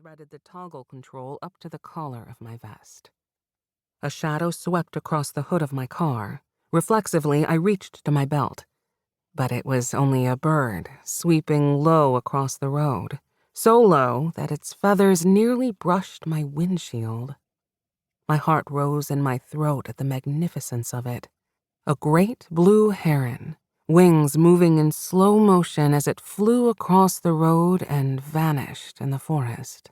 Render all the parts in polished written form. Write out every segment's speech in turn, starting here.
threaded the toggle control up to the collar of my vest. A shadow swept across the hood of my car. Reflexively, I reached to my belt. But it was only a bird, sweeping low across the road, so low that its feathers nearly brushed my windshield. My heart rose in my throat at the magnificence of it. A great blue heron, wings moving in slow motion as it flew across the road and vanished in the forest.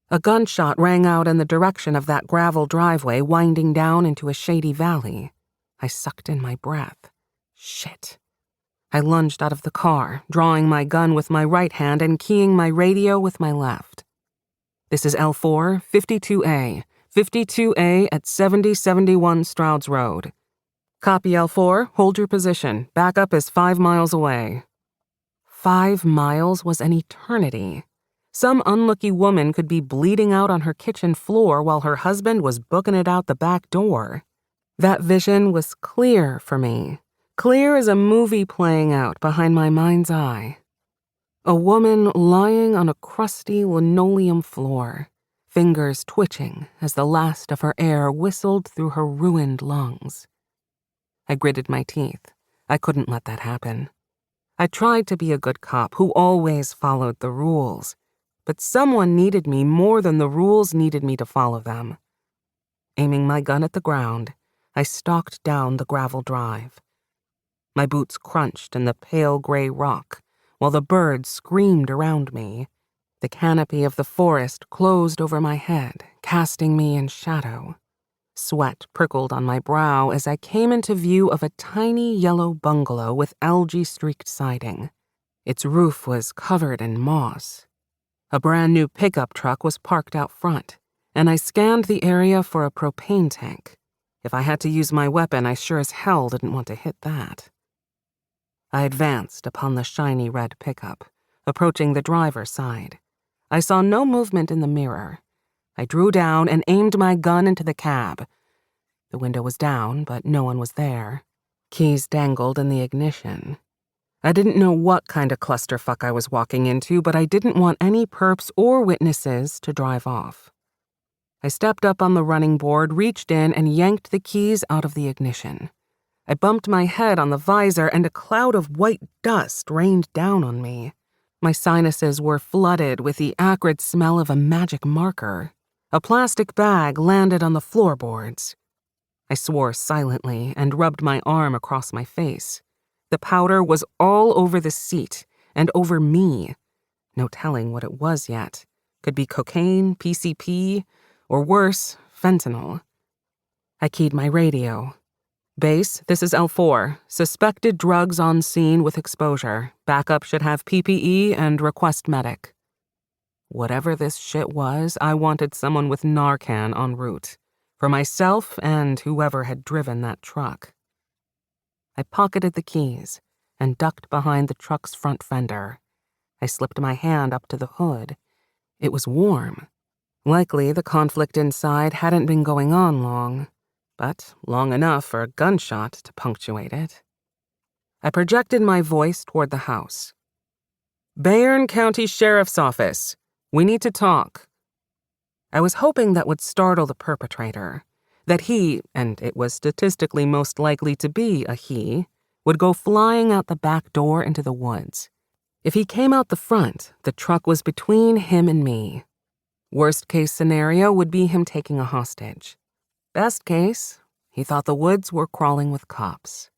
A gunshot rang out in the direction of that gravel driveway winding down into a shady valley. I sucked in my breath. Shit. I lunged out of the car, drawing my gun with my right hand and keying my radio with my left. This is L4, 52A. 52A at 7071 Strouds Road. Copy L4, hold your position. Backup is 5 miles away. 5 miles was an eternity. Some unlucky woman could be bleeding out on her kitchen floor while her husband was booking it out the back door. That vision was clear for me, clear as a movie playing out behind my mind's eye. A woman lying on a crusty linoleum floor, fingers twitching as the last of her air whistled through her ruined lungs. I gritted my teeth. I couldn't let that happen. I tried to be a good cop who always followed the rules, but someone needed me more than the rules needed me to follow them. Aiming my gun at the ground, I stalked down the gravel drive. My boots crunched in the pale gray rock, while the birds screamed around me. The canopy of the forest closed over my head, casting me in shadow. Sweat prickled on my brow as I came into view of a tiny yellow bungalow with algae-streaked siding. Its roof was covered in moss. A brand-new pickup truck was parked out front, and I scanned the area for a propane tank. If I had to use my weapon, I sure as hell didn't want to hit that. I advanced upon the shiny red pickup, approaching the driver's side. I saw no movement in the mirror. I drew down and aimed my gun into the cab. The window was down, but no one was there. Keys dangled in the ignition. I didn't know what kind of clusterfuck I was walking into, but I didn't want any perps or witnesses to drive off. I stepped up on the running board, reached in, and yanked the keys out of the ignition. I bumped my head on the visor, and a cloud of white dust rained down on me. My sinuses were flooded with the acrid smell of a magic marker. A plastic bag landed on the floorboards. I swore silently and rubbed my arm across my face. The powder was all over the seat and over me. No telling what it was yet. Could be cocaine, PCP, or worse, fentanyl. I keyed my radio. Base, this is L4. Suspected drugs on scene with exposure. Backup should have PPE and request medic. Whatever this shit was, I wanted someone with Narcan en route. For myself and whoever had driven that truck. I pocketed the keys and ducked behind the truck's front fender. I slipped my hand up to the hood. It was warm. Likely the conflict inside hadn't been going on long, but long enough for a gunshot to punctuate it. I projected my voice toward the house. Bayern County Sheriff's Office. We need to talk. I was hoping that would startle the perpetrator, that he, and it was statistically most likely to be a he, would go flying out the back door into the woods. If he came out the front, the truck was between him and me. Worst case scenario would be him taking a hostage. Best case, he thought the woods were crawling with cops.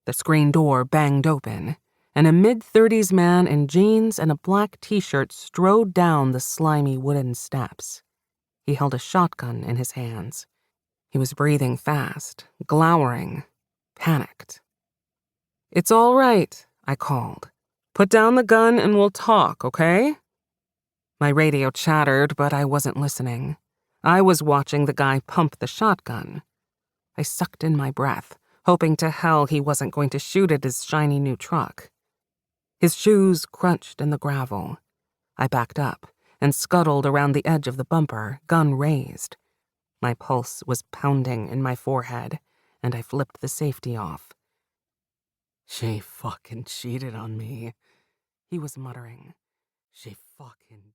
The screen door banged open, and a mid-30s man in jeans and a black t-shirt strode down the slimy wooden steps. He held a shotgun in his hands. He was breathing fast, glowering, panicked. It's all right, I called. Put down the gun and we'll talk, okay? My radio chattered, but I wasn't listening. I was watching the guy pump the shotgun. I sucked in my breath, hoping to hell he wasn't going to shoot at his shiny new truck. His shoes crunched in the gravel. I backed up and scuttled around the edge of the bumper, gun raised. My pulse was pounding in my forehead, and I flipped the safety off. She fucking cheated on me, he was muttering. She fucking